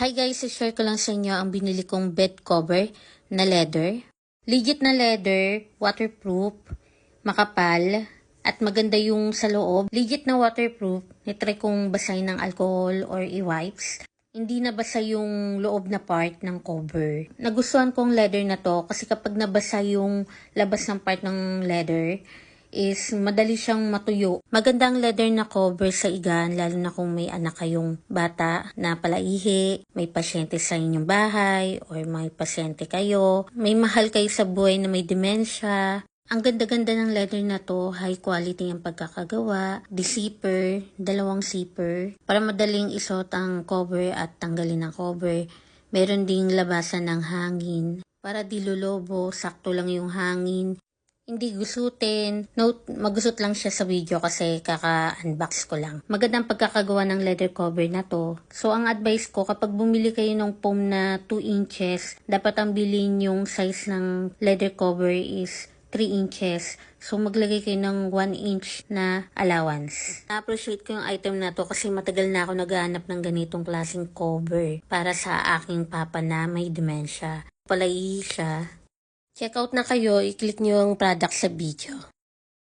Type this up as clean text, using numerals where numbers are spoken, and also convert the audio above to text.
Hi guys, i-share ko lang sa inyo ang binili kong bed cover na leather. Legit na leather, waterproof, makapal, at maganda yung sa loob. Legit na waterproof, nitry kong basahin ng alcohol or e-wipes. Hindi nabasa yung loob na part ng cover. Nagustuhan kong leather na to kasi kapag nabasa yung labas ng part ng leather, is madali siyang matuyo. Magandang leather na cover sa igan, lalo na kung may anak kayong bata na palaihi, may pasyente sa inyong bahay, or may pasyente kayo, may mahal kayo sa buhay na may demensya. Ang ganda-ganda ng leather na to, high quality ang pagkakagawa, zipper, dalawang zipper, para madaling isuot ang cover at tanggalin ang cover. Meron ding labasan ng hangin, para di lulobo, sakto lang yung hangin. Hindi gusutin. Note, magusot lang siya sa video kasi kaka-unbox ko lang. Magandang pagkakagawa ng leather cover na to. So, ang advice ko, kapag bumili kayo ng foam na 2 inches, dapat ang bilhin yung size ng leather cover is 3 inches. So, maglagay kayo ng 1 inch na allowance. Na-appreciate ko yung item na to kasi matagal na ako naghahanap ng ganitong klaseng cover para sa aking papa na may demensya. Palaihi siya. Check out na kayo, i-click nyo ang product sa video.